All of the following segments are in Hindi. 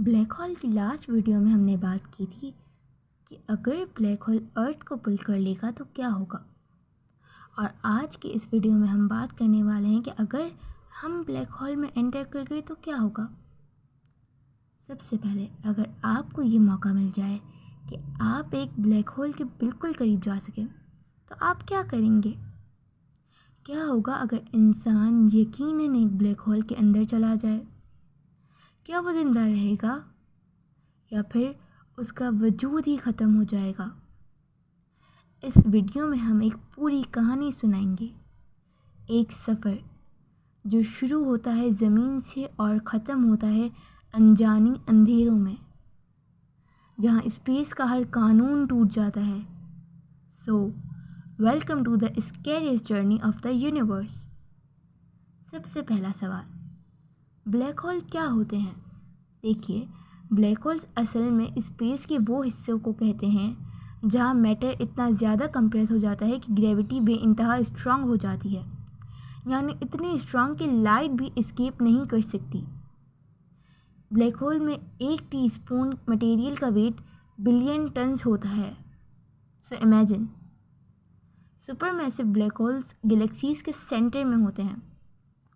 ब्लैक होल की लास्ट वीडियो में हमने बात की थी कि अगर ब्लैक होल अर्थ को पुल कर लेगा तो क्या होगा। और आज की इस वीडियो में हम बात करने वाले हैं कि अगर हम ब्लैक होल में एंटर कर गए तो क्या होगा। सबसे पहले अगर आपको ये मौका मिल जाए कि आप एक ब्लैक होल के बिल्कुल करीब जा सकें तो आप क्या करेंगे। क्या होगा अगर इंसान यकीनन एक ब्लैक होल के अंदर चला जाए। क्या वो ज़िंदा रहेगा या फिर उसका वजूद ही ख़त्म हो जाएगा। इस वीडियो में हम एक पूरी कहानी सुनाएंगे, एक सफ़र जो शुरू होता है ज़मीन से और ख़त्म होता है अनजानी अंधेरों में, जहाँ स्पेस का हर कानून टूट जाता है। So welcome to the scariest journey of the universe. सबसे पहला सवाल, ब्लैक होल क्या होते हैं। देखिए, ब्लैक होल्स असल में स्पेस के वो हिस्सों को कहते हैं जहाँ मैटर इतना ज़्यादा कंप्रेस हो जाता है कि ग्रेविटी बेइंतहा स्ट्रांग हो जाती है, यानी इतनी स्ट्रांग कि लाइट भी एस्केप नहीं कर सकती। ब्लैक होल में एक टीस्पून मटेरियल का वेट बिलियन टन्स होता है। So imagine, supermassive black holes galaxies के सेंटर में होते हैं,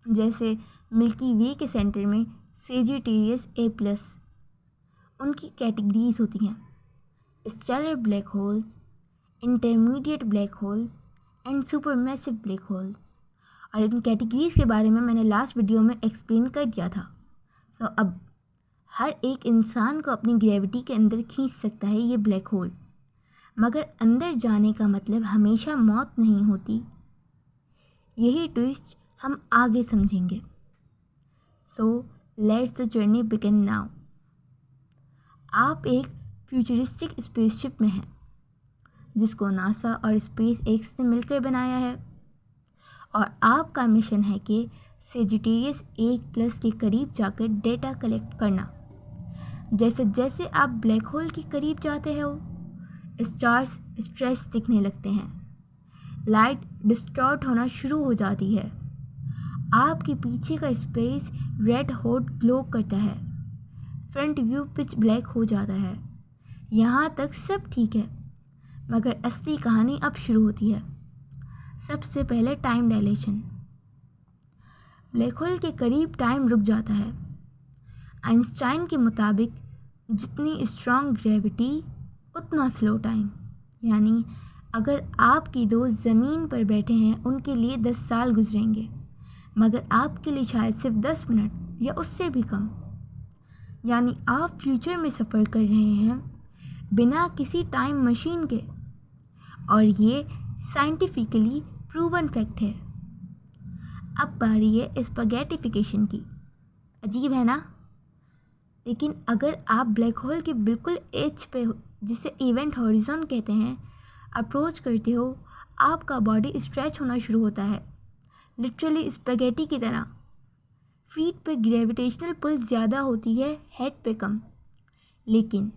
जैसे मिल्की वे के सेंटर में सेजिटेरियस A+। उनकी कैटेगरीज होती हैं stellar black holes, intermediate black holes and supermassive black holes. और इन कैटेगरीज के बारे में मैंने लास्ट वीडियो में एक्सप्लेन कर दिया था। सो अब हर एक इंसान को अपनी ग्रेविटी के अंदर खींच सकता है ये ब्लैक होल, मगर अंदर जाने का मतलब हमेशा मौत नहीं होती। यही ट्विस्ट हम आगे समझेंगे। So let's the journey begin now. आप एक फ्यूचरिस्टिक स्पेसशिप में हैं जिसको नासा और स्पेस एक्स ने मिलकर बनाया है, और आपका मिशन है कि सेजिटेरियस A+ के करीब जाकर डेटा कलेक्ट करना। जैसे जैसे आप ब्लैक होल के करीब जाते हो, स्टार्स स्ट्रेच दिखने लगते हैं, लाइट डिस्टॉर्ट होना शुरू हो जाती है, आपके पीछे का स्पेस रेड हॉट ग्लो करता है, फ्रंट व्यू पिच ब्लैक हो जाता है। यहाँ तक सब ठीक है, मगर असली कहानी अब शुरू होती है। सबसे पहले टाइम डायलेशन। ब्लैक होल के करीब टाइम रुक जाता है। आइंस्टाइन के मुताबिक जितनी स्ट्रॉन्ग ग्रेविटी उतना स्लो टाइम, यानी अगर आपकी दोस्त ज़मीन पर बैठे हैं उनके लिए 10 साल गुजरेंगे, मगर आपके लिए शायद सिर्फ 10 मिनट या उससे भी कम। यानी आप फ्यूचर में सफ़र कर रहे हैं बिना किसी टाइम मशीन के, और ये साइंटिफिकली प्रूवन फैक्ट है। अब बारी है स्पैगेटिफिकेशन की। अजीब है ना? लेकिन अगर आप ब्लैक होल के बिल्कुल एज पे, जिसे इवेंट हॉरिजॉन कहते हैं, अप्रोच करते हो, आपका बॉडी स्ट्रेच होना शुरू होता है, लिटरली स्पैगेटी की तरह। फीट पे ग्रेविटेशनल पुल ज़्यादा होती है, हेड पे कम। लेकिन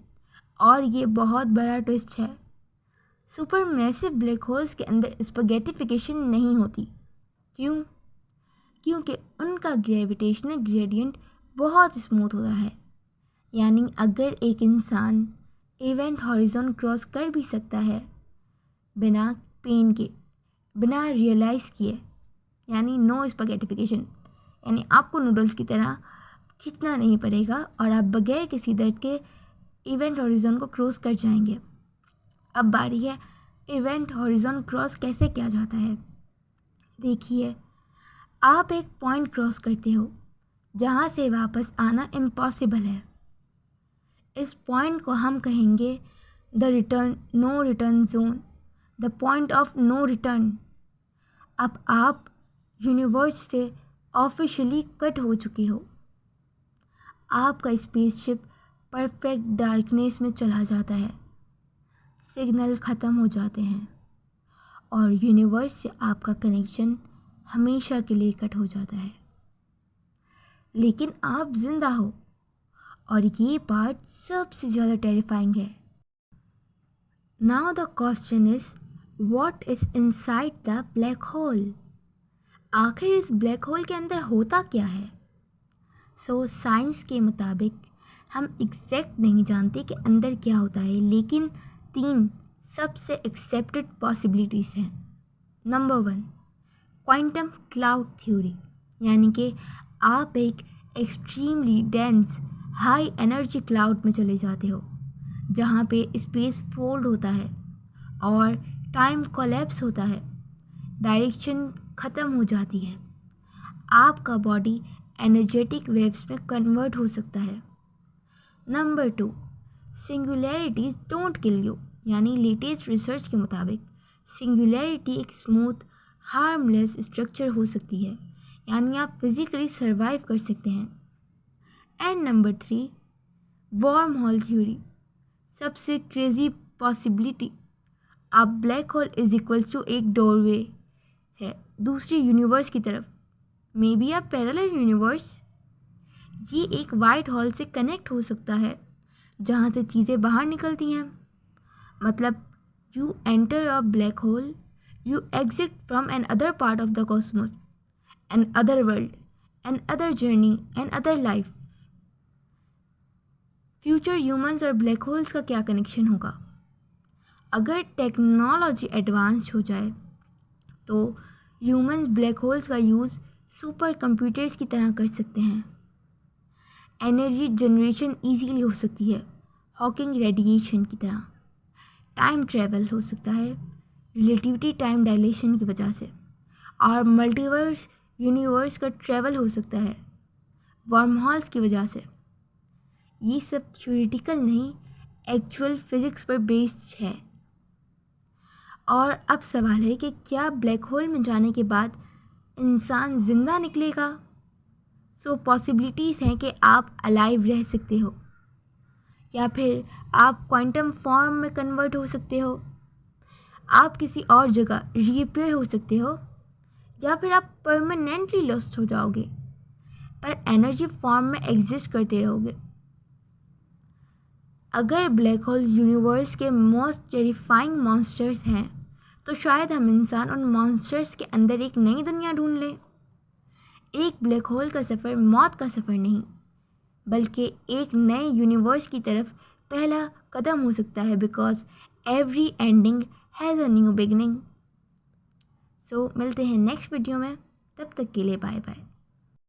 और ये बहुत बड़ा ट्विस्ट है, सुपरमैसिव ब्लैक होल्स के अंदर स्पैगेटिफिकेशन नहीं होती। क्यों? क्योंकि उनका ग्रेविटेशनल ग्रेडियंट बहुत स्मूथ होता है। यानी अगर एक इंसान इवेंट हॉरिजॉन क्रॉस कर भी सकता है बिना पेन के, बिना रियलाइज़ किए, यानी नो स्पैगेटिफिकेशन, यानी आपको नूडल्स की तरह खींचना नहीं पड़ेगा और आप बगैर किसी दर्द के इवेंट हॉरिजॉन को क्रॉस कर जाएंगे। अब बारी है इवेंट हॉरिजॉन क्रॉस कैसे किया जाता है। देखिए, आप एक पॉइंट क्रॉस करते हो जहाँ से वापस आना इम्पॉसिबल है। इस पॉइंट को हम कहेंगे the no return zone, the point of no return. अब आप यूनिवर्स से ऑफिशियली कट हो चुके हो। आपका स्पेसशिप परफेक्ट डार्कनेस में चला जाता है, सिग्नल ख़त्म हो जाते हैं और यूनिवर्स से आपका कनेक्शन हमेशा के लिए कट हो जाता है। लेकिन आप जिंदा हो, और ये पार्ट सबसे ज़्यादा टेरिफाइंग है। Now the question is, what is inside the black hole. आखिर इस ब्लैक होल के अंदर होता क्या है। सो साइंस के मुताबिक हम एग्जैक्ट नहीं जानते कि अंदर क्या होता है, लेकिन 3 सबसे एक्सेप्टेड पॉसिबिलिटीज़ हैं। नंबर 1, क्वांटम क्लाउड थ्योरी, यानी कि आप एक extremely dense high energy cloud में चले जाते हो, जहाँ पे स्पेस फोल्ड होता है और टाइम कोलैप्स होता है, डायरेक्शन ख़त्म हो जाती है, आपका बॉडी एनर्जेटिक वेव्स में कन्वर्ट हो सकता है। नंबर 2, सिंगुलैरिटीज डोंट किल यू, यानी लेटेस्ट रिसर्च के मुताबिक सिंगुलैरिटी एक स्मूथ हार्मलेस स्ट्रक्चर हो सकती है, यानी आप फिज़िकली सर्वाइव कर सकते हैं। And number 3, worm hole theory, सबसे क्रेजी पॉसिबिलिटी, आप black hole is equals to एक डोरवे है दूसरी यूनिवर्स की तरफ, maybe a parallel universe. ये एक वाइट होल से कनेक्ट हो सकता है जहाँ से चीज़ें बाहर निकलती हैं। मतलब you enter a black hole, you exit from another part of the cosmos, another world, another journey, another life. Future humans और ब्लैक होल्स का क्या कनेक्शन होगा? अगर टेक्नोलॉजी एडवांस हो जाए तो ह्यूमंस ब्लैक होल्स का यूज़ सुपर कंप्यूटर्स की तरह कर सकते हैं। एनर्जी जनरेशन इजीली हो सकती है हॉकिंग रेडिएशन की तरह। टाइम ट्रैवल हो सकता है रिलेटिविटी टाइम डायलेशन की वजह से, और मल्टीवर्स यूनिवर्स का ट्रैवल हो सकता है वर्म हॉल्स की वजह से। ये सब थ्योरेटिकल नहीं, एक्चुअल फिज़िक्स पर बेस्ड है। और अब सवाल है कि क्या ब्लैक होल में जाने के बाद इंसान ज़िंदा निकलेगा? सो पॉसिबिलिटीज़ हैं कि आप अलाइव रह सकते हो, या फिर आप क्वांटम फॉर्म में कन्वर्ट हो सकते हो, आप किसी और जगह रीअपीयर हो सकते हो, या फिर आप परमानेंटली लॉस्ट हो जाओगे पर एनर्जी फॉर्म में एग्जिस्ट करते रहोगे। अगर ब्लैक होल यूनिवर्स के मोस्ट टेरिफाइंग मॉन्स्टर्स हैं तो शायद हम इंसान उन मॉन्स्टर्स के अंदर एक नई दुनिया ढूंढ लें। एक ब्लैक होल का सफ़र मौत का सफ़र नहीं, बल्कि एक नए यूनिवर्स की तरफ पहला कदम हो सकता है, because every ending has a new beginning. So मिलते हैं नेक्स्ट वीडियो में, तब तक के लिए बाय बाय।